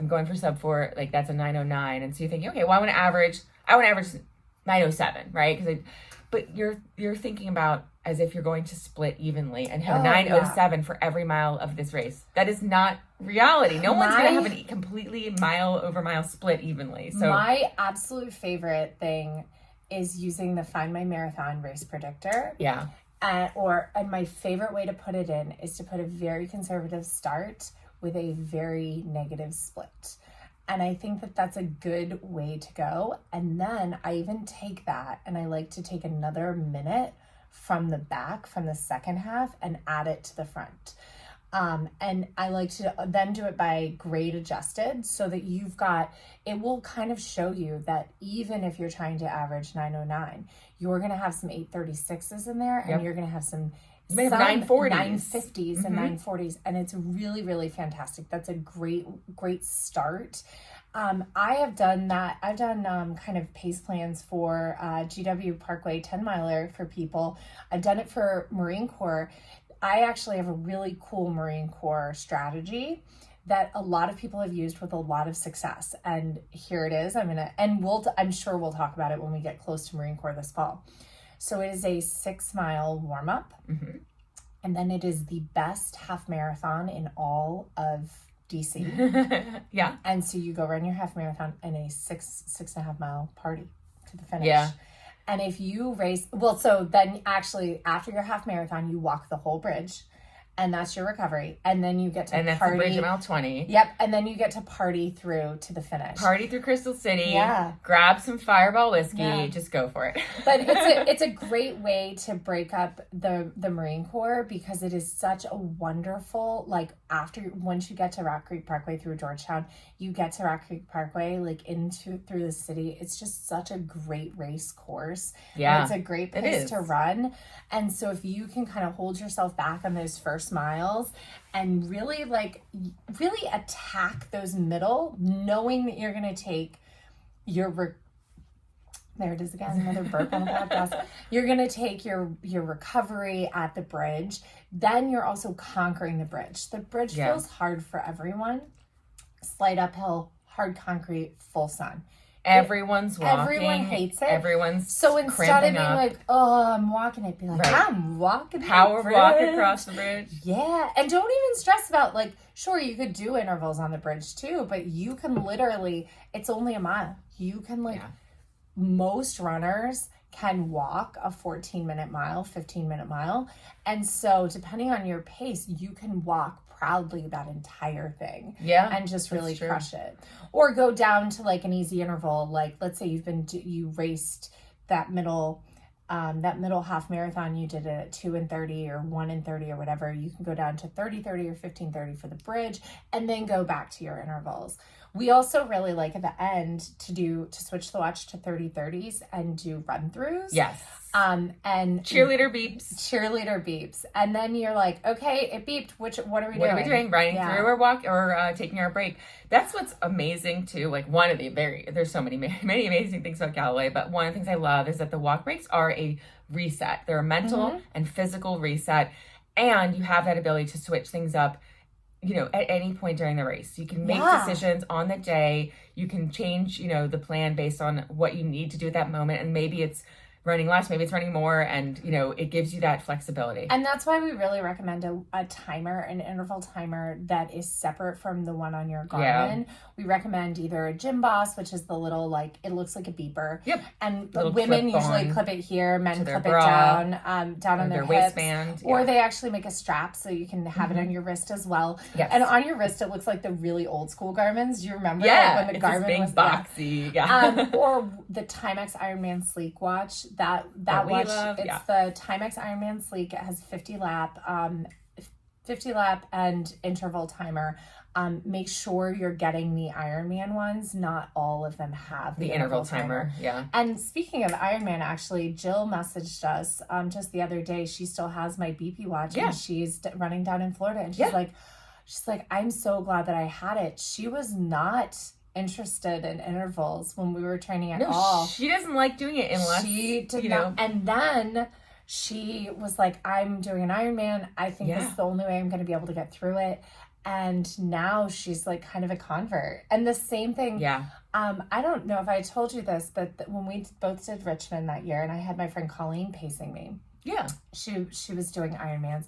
going for sub 4, like that's a 9:09. And so you're thinking, okay, well I want to average 9:07, right? But you're thinking about as if you're going to split evenly and have a 9:07 for every mile of this race. That is not reality. No one's going to have a completely mile over mile split evenly. So my absolute favorite thing is using the Find My Marathon race predictor. Yeah. And my favorite way to put it in is to put a very conservative start with a very negative split. And I think that that's a good way to go. And then I even take that and I like to take another minute from the back, from the second half, and add it to the front. And I like to then do it by grade adjusted so that it will kind of show you that even if you're trying to average 9:09, you're going to have some 8:36s in there, and you're going to have some 940s, 950s and 940s, and it's really, really fantastic. That's a great start. I have done that. I've done kind of pace plans for GW Parkway 10-miler for people. I've done it for Marine Corps. I actually have a really cool Marine Corps strategy that a lot of people have used with a lot of success. And here it is. I'm sure we'll talk about it when we get close to Marine Corps this fall. So it is a 6-mile warm-up, and then it is the best half marathon in all of DC. Yeah. And so you go run your half marathon in a 6.5 mile party to the finish. Yeah. And if you race, so then actually after your half marathon, you walk the whole bridge. And that's your recovery. And then you get to party. And that's the bridge at mile 20. Yep. And then you get to party through to the finish. Party through Crystal City. Yeah. Grab some Fireball whiskey. Yeah. Just go for it. But it's a great way to break up the Marine Corps because it is such a wonderful, once you get to Rock Creek Parkway through Georgetown, you get to Rock Creek Parkway, through the city. It's just such a great race course. Yeah. And it's a great place to run. And so if you can kind of hold yourself back on those first miles and really attack those middle, knowing that you're going to take there it is again, another burp on the podcast. You're going to take your recovery at the bridge. Then you're also conquering the bridge. The bridge feels hard for everyone. Slight uphill, hard concrete, full sun. Everyone's walking. Everyone hates it. Everyone's so instead of being like, oh, I'm walking it, be like, I'm walking Power walk across the bridge. Yeah. And don't even stress about sure, you could do intervals on the bridge too, but you can literally, it's only a mile. You can most runners can walk a 14-minute mile, 15-minute mile. And so depending on your pace, you can walk proudly that entire thing. Yeah. And just really crush it. Or go down to an easy interval. Let's say you raced that middle half marathon, you did it at 2:30 or 1:30 or whatever. You can go down to 30:30 or 15:30 for the bridge and then go back to your intervals. We also really like at the end to switch the watch to 30:30s and do run throughs. Yes. And cheerleader beeps. And then you're like, okay, it beeped. What are we doing? What are we doing? Running through or taking our break. That's what's amazing too. There's so many amazing things about Galloway, but one of the things I love is that the walk breaks are a reset. They're a mental and physical reset. And you have that ability to switch things up at any point during the race. You can make decisions on the day. You can change, the plan based on what you need to do at that moment. And maybe it's running less, maybe it's running more, and it gives you that flexibility. And that's why we really recommend a timer, an interval timer that is separate from the one on your Garmin. We recommend either a Gym Boss, which is the little, it looks like a beeper. Yep. And little women usually clip it here, men clip it down on their hips. Waistband. Or they actually make a strap so you can have it on your wrist as well. Yes. And on your wrist, it looks like the really old school Garmins. Do you remember when the Garmin big was boxy? Or the Timex Ironman Sleek watch. That watch, it's the Timex Ironman Sleek. It has 50 lap and interval timer. Make sure you're getting the Ironman ones. Not all of them have the interval timer. Yeah. And speaking of Ironman, actually, Jill messaged us just the other day. She still has my BP watch, and she's running down in Florida, and she's like, I'm so glad that I had it. She was not interested in intervals when we were training at all. She doesn't like doing it unless she did not. And then she was like, I'm doing an Ironman. I think this is the only way I'm going to be able to get through it. And now she's like kind of a convert. And the same thing. I don't know if I told you this, but when we both did Richmond that year, and I had my friend Colleen pacing me. Yeah. She was doing Ironmans.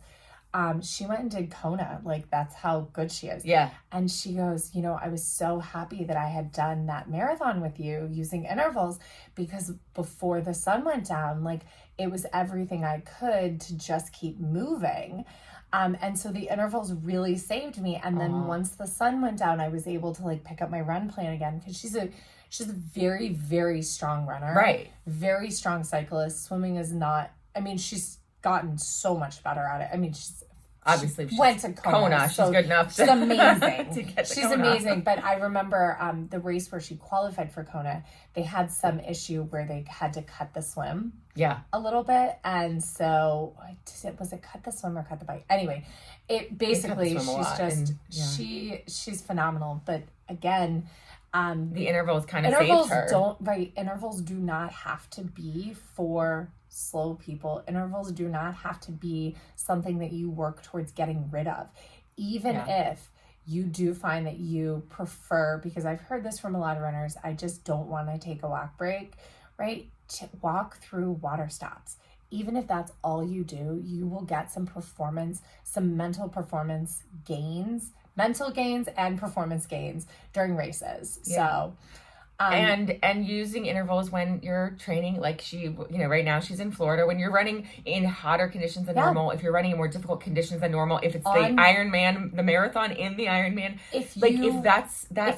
She went and did Kona. That's how good she is. Yeah. And she goes, I was so happy that I had done that marathon with you using intervals, because before the sun went down, it was everything I could to just keep moving. And so the intervals really saved me. And then once the sun went down, I was able to pick up my run plan again, because she's a very, very strong runner. Right. Very strong cyclist. Swimming is not, she's gotten so much better at it. Obviously, she went to Kona. She's good enough. She's amazing. She's amazing. But I remember the race where she qualified for Kona, they had some issue where they had to cut the swim. Yeah. A little bit. And so was it cut the swim or cut the bike? Anyway, it basically, she's phenomenal. But again, the intervals kind of saved her. Intervals do not have to be for slow people. Intervals do not have to be something that you work towards getting rid of. Even if you do find that you prefer, because I've heard this from a lot of runners, I just don't want to take a walk break, right? To walk through water stops. Even if that's all you do, you will get some mental performance gains, mental gains and performance gains during races. So and using intervals when you're training, she, right now she's in Florida, when you're running in hotter conditions than normal, if you're running in more difficult conditions than normal, if it's the Ironman, the marathon in the Ironman, if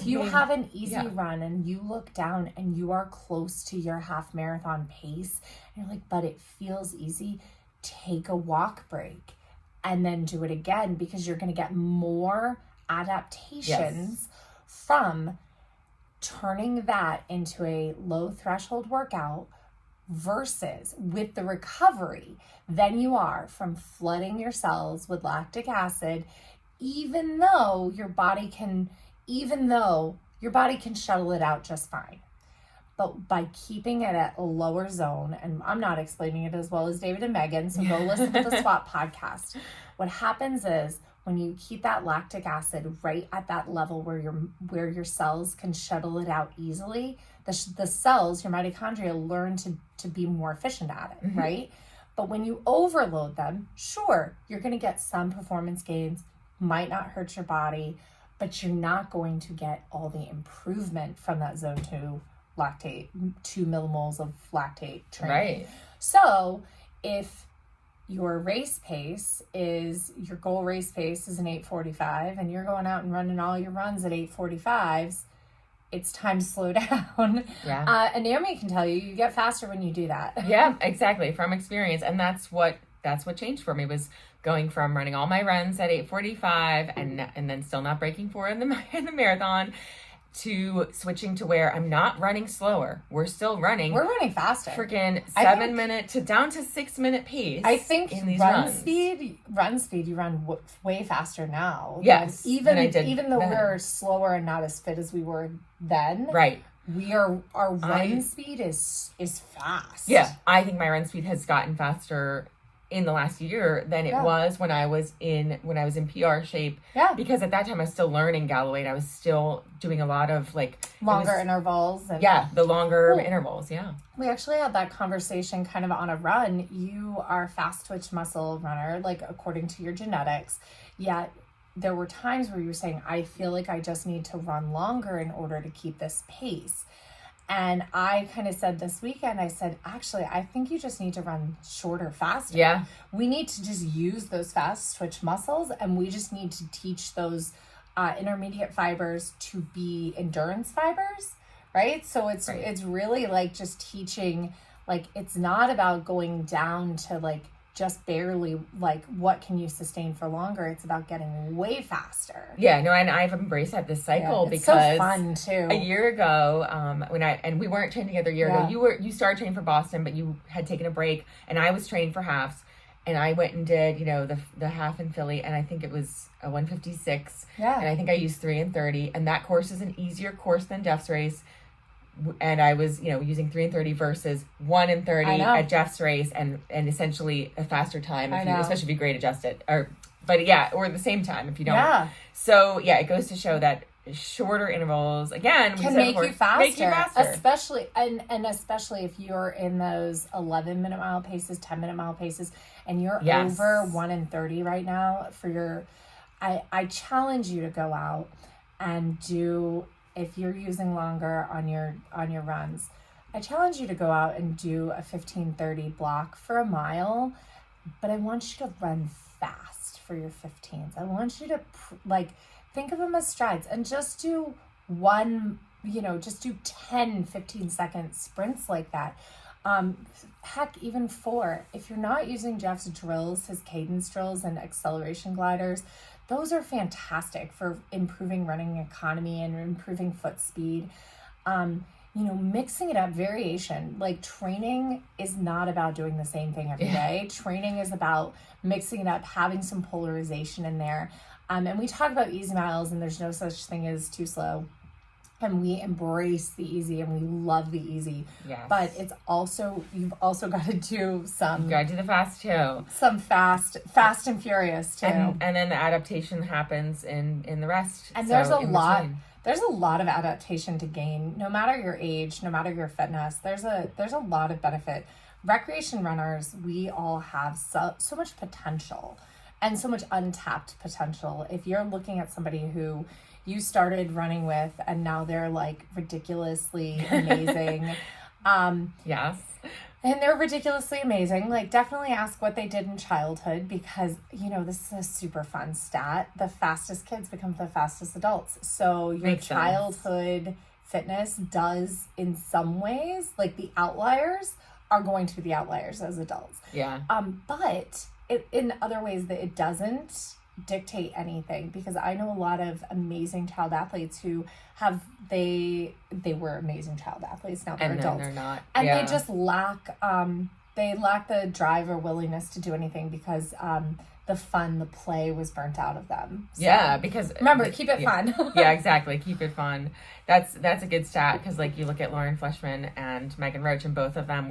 you have an easy run and you look down and you are close to your half marathon pace, and you're like, but it feels easy, take a walk break and then do it again, because you're going to get more adaptations from turning that into a low threshold workout versus with the recovery than you are from flooding your cells with lactic acid, even though your body can shuttle it out just fine. But by keeping it at a lower zone, and I'm not explaining it as well as David and Megan, so go listen to the SWAT podcast. What happens is, when you keep that lactic acid right at that level where your cells can shuttle it out easily, the cells, your mitochondria, learn to be more efficient at it, right? But when you overload them, sure, you're going to get some performance gains, might not hurt your body, but you're not going to get all the improvement from that zone 2 lactate, 2 millimoles of lactate training. Right. So if your goal race pace is an 8:45 and you're going out and running all your runs at 8:45s, it's time to slow down. Yeah. And Naomi can tell you get faster when you do that. Yeah, exactly. From experience. And that's what changed for me, was going from running all my runs at 8:45 and then still not breaking 4 in the marathon, to switching to where I'm not running slower. We're still running. We're running faster. Freaking 7 minute to down to 6 minute pace. I think in these run speed, you run way faster now. Yes. Even though we're slower and not as fit as we were then. Right. Our run speed is fast. Yeah. I think my run speed has gotten faster in the last year than it was when I was in PR shape. Yeah. Because at that time I was still learning Galloway and I was still doing a lot of like longer intervals. And the longer intervals. Yeah. We actually had that conversation kind of on a run. You are a fast twitch muscle runner, like according to your genetics, yet there were times where you were saying, I feel like I just need to run longer in order to keep this pace. And I kind of said this weekend, I said, actually, I think you just need to run shorter, faster. Yeah. We need to just use those fast twitch muscles, and we just need to teach those intermediate fibers to be endurance fibers, right? So it's really like just teaching, like, it's not about going down to like just barely, like, what can you sustain for longer? It's about getting way faster. Yeah, no, and I've embraced that this cycle it's because so fun too. A year ago, when we weren't training together a year ago, you started training for Boston, but you had taken a break, and I was training for halves, and I went and did, the half in Philly, and I think it was a 156. Yeah. And I think I used 3 and 30, and that course is an easier course than Jeff's race. And I was, using 3 and 30 versus 1 and 30 at Jeff's race, and essentially a faster time, especially if you grade adjust it, or the same time if you don't. Yeah. So it goes to show that shorter intervals again can make you faster, especially especially if you're in those 11-minute mile paces, 10-minute mile paces, and you're over 1 and 30 right now for your. I challenge you to go out and do. If you're using longer on your runs, I challenge you to go out and do a 15-30 block for a mile, but I want you to run fast for your 15s. I want you to think of them as strides and just do just do 10, 15-second sprints like that. Heck, even 4. If you're not using Jeff's drills, his cadence drills and acceleration gliders, those are fantastic for improving running economy and improving foot speed. Mixing it up, variation. Like, training is not about doing the same thing every day. Training is about mixing it up, having some polarization in there. And we talk about easy miles, and there's no such thing as too slow. And we embrace the easy, and we love the easy. Yes. But you've also got to do some. You got to do the fast too. Some fast and furious too. And then the adaptation happens in the rest. And there's a lot. There's a lot of adaptation to gain, no matter your age, no matter your fitness. There's a lot of benefit. Recreation runners, we all have so much potential, and so much untapped potential. If you're looking at somebody who you started running with, and now they're like ridiculously amazing. Yes. And they're ridiculously amazing. Like, definitely ask what they did in childhood, because, this is a super fun stat. The fastest kids become the fastest adults. So your childhood fitness does, in some ways, like, the outliers are going to be the outliers as adults. Yeah. But in other ways that it doesn't dictate anything, because I know a lot of amazing child athletes who they were amazing child athletes, now they're adults, they're not, and they just lack the drive or willingness to do anything, because the fun, the play was burnt out of them. So, because remember, keep it fun. Yeah, exactly. Keep it fun. That's a good stat, because like you look at Lauren Fleshman and Megan Roach, and both of them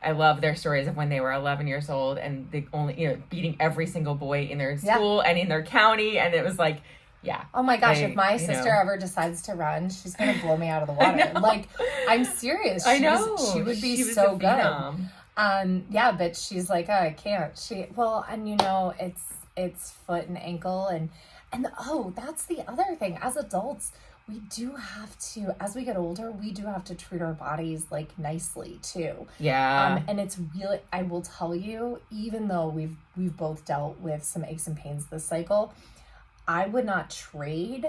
I love their stories of when they were 11 years old, and they only beating every single boy in their school and in their county, and it was like, oh my gosh, if my sister ever decides to run, she's gonna blow me out of the water. Like, I'm serious. I know. She would be so good. But she's like, oh, I can't. It's foot and ankle, and that's the other thing. As adults, we do have to, as we get older, we do have to treat our bodies like nicely too. Yeah. And it's really, I will tell you, even though we've both dealt with some aches and pains this cycle, I would not trade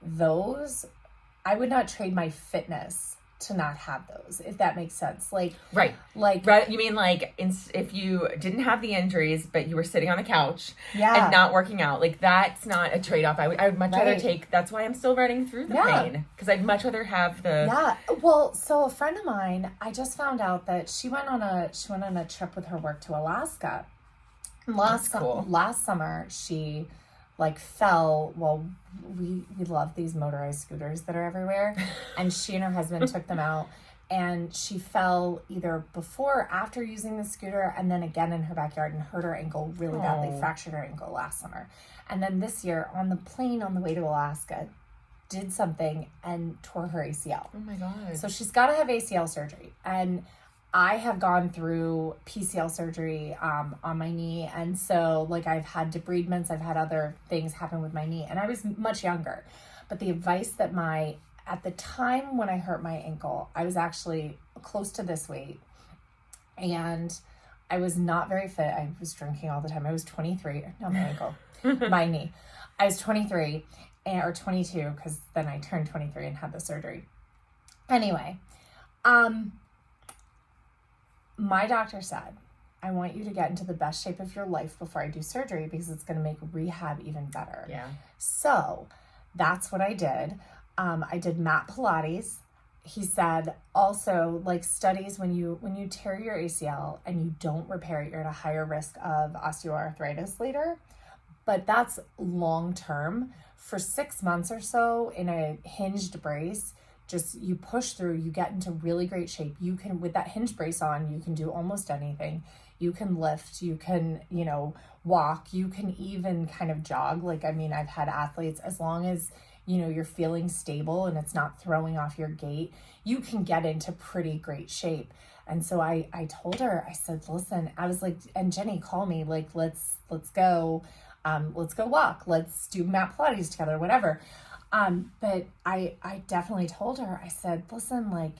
my fitness to not have those, if that makes sense. Like, right. You mean like if you didn't have the injuries, but you were sitting on the couch and not working out, like, that's not a trade-off. I would much rather take. That's why I'm still running through the pain, because I'd much rather have the. Yeah. Well, so a friend of mine, I just found out that she went on a trip with her work to Alaska. Last summer, she fell. Well, we love these motorized scooters that are everywhere, and she and her husband took them out, and she fell either before or after using the scooter, and then again in her backyard and hurt her ankle really badly, fractured her ankle last summer. And then this year on the plane on the way to Alaska, did something and tore her ACL. Oh my God. So she's got to have ACL surgery. And I have gone through PCL surgery on my knee. And so like I've had debridements, I've had other things happen with my knee, and I was much younger. But the advice that at the time when I hurt my ankle, I was actually close to this weight and I was not very fit. I was drinking all the time. I was 23, not my ankle, my knee. I was 23 or 22 because then I turned 23 and had the surgery. Anyway, my doctor said, I want you to get into the best shape of your life before I do surgery because it's going to make rehab even better. Yeah. So that's what I did. I did mat Pilates. He said also, like, studies when you tear your ACL and you don't repair it, you're at a higher risk of osteoarthritis later. But that's long term. For 6 months or so in a hinged brace, just you push through, you get into really great shape. You can, with that hinge brace on, you can do almost anything. You can lift, you can, walk, you can even kind of jog. Like, I mean, I've had athletes, as long as, you're feeling stable and it's not throwing off your gait, you can get into pretty great shape. And so I told her, I said, listen, I was like, and Jenny, call me, like, let's go walk, let's do mat Pilates together, whatever. But I definitely told her, I said, listen, like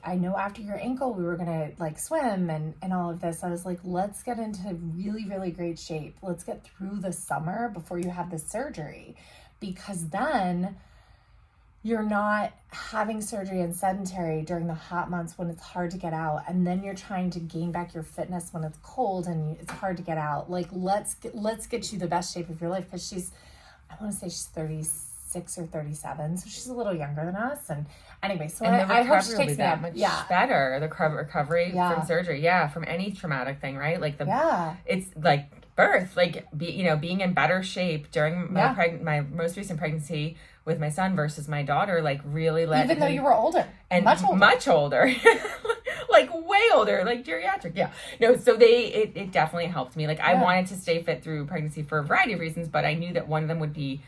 I know after your ankle, we were going to like swim and all of this. I was like, let's get into really, really great shape. Let's get through the summer before you have the surgery, because then you're not having surgery and sedentary during the hot months when it's hard to get out. And then you're trying to gain back your fitness when it's cold and it's hard to get out. Like, let's get you the best shape of your life. Cause I want to say she's 36 or 37. So she's a little younger than us. And anyway, so I hope she takes me up. Much better. The recovery from surgery. Yeah. From any traumatic thing, right? Like it's like birth, like being in better shape during my most recent pregnancy with my son versus my daughter, like really even though you were older and much older. Like way older, like geriatric. Yeah. No, so it definitely helped me. Like I wanted to stay fit through pregnancy for a variety of reasons, but I knew that one of them would be,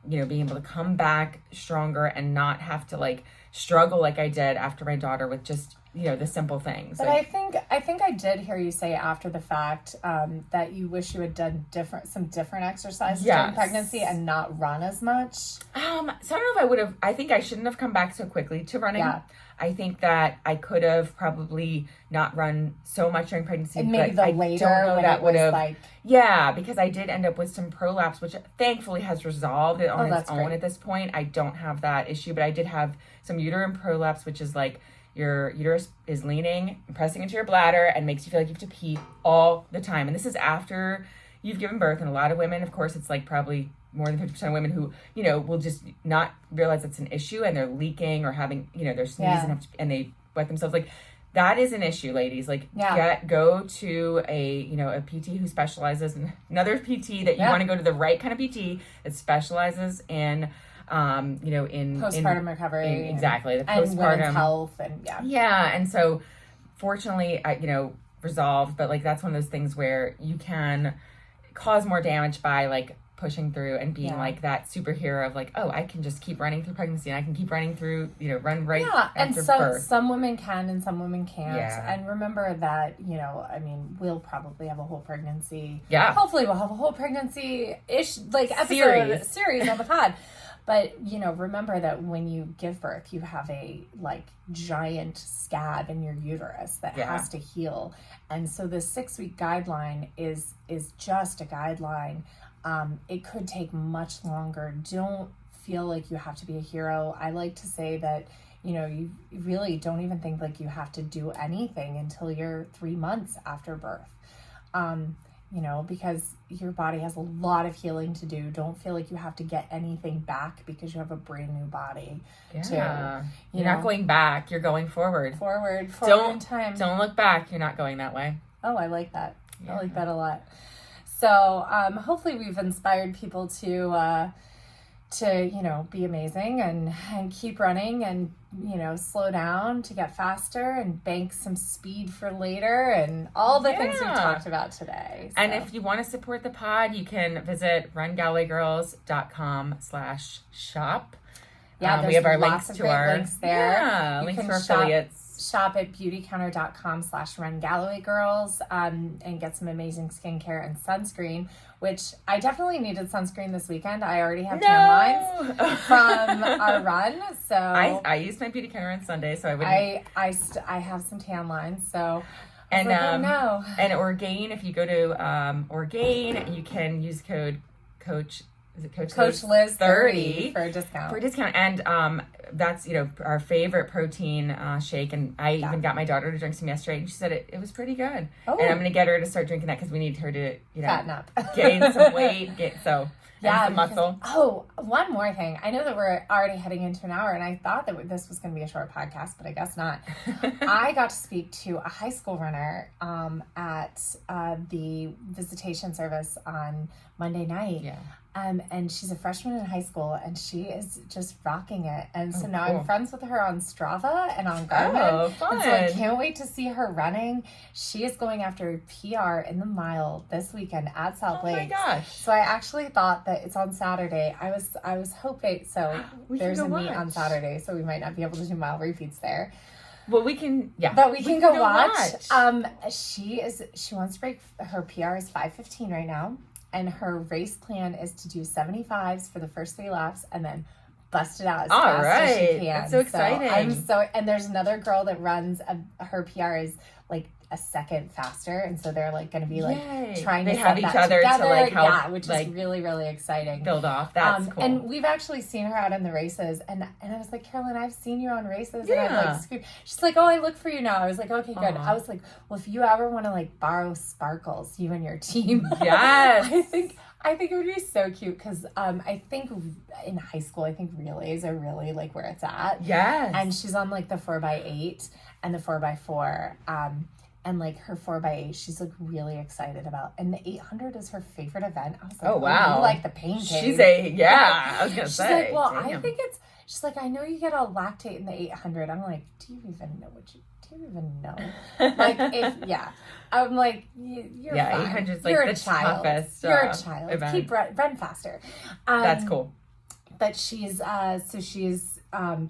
being able to come back stronger and not have to like struggle like I did after my daughter with just, the simple things. But like, I think I did hear you say after the fact that you wish you had done some different exercises during pregnancy and not run as much. So I don't know if I would have. I think I shouldn't have come back so quickly to running. Yeah. I think that I could have probably not run so much during pregnancy. And maybe but later I don't know when that it would was have. like... Yeah, because I did end up with some prolapse, which thankfully has resolved it on its own great. At this point. I don't have that issue, but I did have some uterine prolapse, which is like your uterus is leaning and pressing into your bladder and makes you feel like you have to pee all the time. And this is after you've given birth. And a lot of women, of course, it's like probably more than 50% of women who, will just not realize it's an issue and they're leaking or having, they're sneezing and they wet themselves. Like, that is an issue, ladies. Like, go to a PT who specializes in another PT that you want to go to the right kind of PT that specializes in, in postpartum recovery. Exactly. The and postpartum women's health and Yeah. And so fortunately, resolved, but like, that's one of those things where you can cause more damage by like pushing through and being like that superhero of like, oh, I can just keep running through pregnancy and I can keep running through, run right after birth. Some women can and some women can't. Yeah. And remember that, we'll probably have a whole pregnancy. Yeah. Hopefully we'll have a whole pregnancy-ish, like series on the pod. But, remember that when you give birth, you have a like giant scab in your uterus that has to heal. And so the 6-week guideline is just a guideline. It could take much longer. Don't feel like you have to be a hero. I like to say that, you really don't even think like you have to do anything until you're 3 months after birth. Because your body has a lot of healing to do. Don't feel like you have to get anything back because you have a brand new body. Yeah. You're not going back. You're going forward. Forward in time. Don't look back. You're not going that way. Oh, I like that. Yeah. I like that a lot. So, hopefully we've inspired people to, to be amazing and keep running and slow down to get faster and bank some speed for later and all the things we've talked about today. And if you want to support the pod, you can visit rungalleygirls.com/shop. Yeah, we have our lots links of to great our links there. Yeah, links to our affiliates. Shop at beautycounter.com/rungalleygirls and get some amazing skincare and sunscreen, which I definitely needed sunscreen this weekend. I already have tan lines from our run, so I used my Beauty Counter on Sunday, so I wouldn't. I have some tan lines, so. And no. And Orgain, if you go to Orgain, you can use code Coach. Is it Coach Liz 30 for a discount. And that's our favorite protein shake, and I even got my daughter to drink some yesterday, and she said it was pretty good. And I'm gonna get her to start drinking that because we need her to fatten up, gain some weight, some muscle. One more thing. I know that we're already heading into an hour, and I thought that this was going to be a short podcast, but I guess not. I got to speak to a high school runner at the visitation service on Monday night. Yeah. And she's a freshman in high school, and she is just rocking it. And so now cool. I'm friends with her on Strava and on Garmin. Oh, fun. And so I can't wait to see her running. She is going after a PR in the mile this weekend at South Lake. Oh my gosh. So I actually thought that it's on Saturday. I was hoping, so there's a meet on Saturday, so we might not be able to do mile repeats there. Well, we can, But we can go watch. She wants to break, her PR is 5:15 right now. And her race plan is to do 75s for the first 3 laps and then bust it out as fast as she can. That's so exciting. And there's another girl that runs, her PR is like a second faster. And so they're like going to be like trying to have set each that other together. to like help. Yeah, which is really, really exciting. Build off. That's cool. And we've actually seen her out in the races. And I was like, Carolyn, I've seen you on races. Yeah. And I've like, she's like, oh, I look for you now. I was like, okay, good. I was like, well, if you ever want to like borrow sparkles, you and your team. Yes. I think it would be so cute because I think in high school, I think relays are really like where it's at. Yes. And she's on like the 4x8 and the 4x4. And like her 4x8, she's like really excited about. And the 800 is her favorite event. I was like, oh, wow. You like the pain cave. I was going to say. She's like, well, damn. I think she's like, I know you get a lactate in the 800. I'm like, do you even know? Like, I'm like, you're fine. 800's like you're the a child. toughest You're a child. event. Keep run faster. That's cool. But she's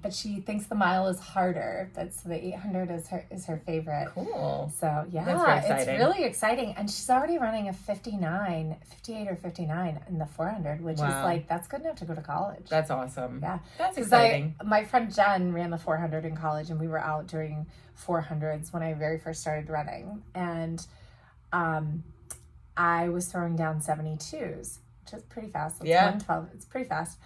but she thinks the mile is harder. So the 800 is her favorite. Cool. So it's really exciting. And she's already running a 58 or 59 in the 400, which is like, that's good enough to go to college. That's awesome. Yeah. That's exciting. My friend Jen ran the 400 in college, and we were out doing 400s when I very first started running. And I was throwing down 72s, which is pretty fast. That's 112. It's pretty fast.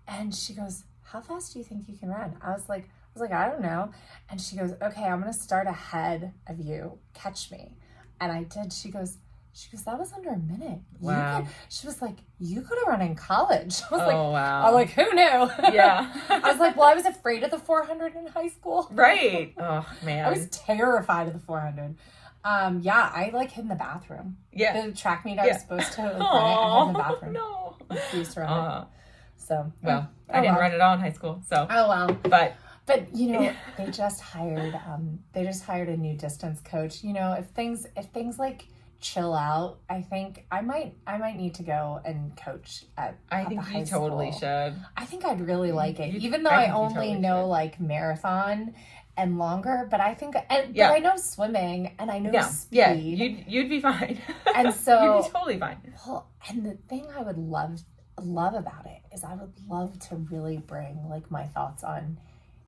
And she goes, how fast do you think you can run? I was like, I don't know. And she goes, okay, I'm going to start ahead of you. Catch me. And I did. She goes, that was under a minute. Wow. She was like, you could have run in college. I was wow. I'm like, who knew? Yeah. I was like, well, I was afraid of the 400 in high school. Right. Oh, man. I was terrified of the 400. I like hid in the bathroom. Yeah. The track meet I was supposed to run it, I hid in the bathroom. No. I used to run it. So, well, I didn't run it all in high school, so. Oh, well. But they just hired a new distance coach. If things like chill out, I think I might need to go and coach at I think the high you totally school. should. I think I'd really like it, even though I only know like marathon and longer, but I think, but I know swimming and I know speed. Yeah, you'd be fine. And so you'd be totally fine. Well, and the thing I would love about it is I would love to really bring like my thoughts on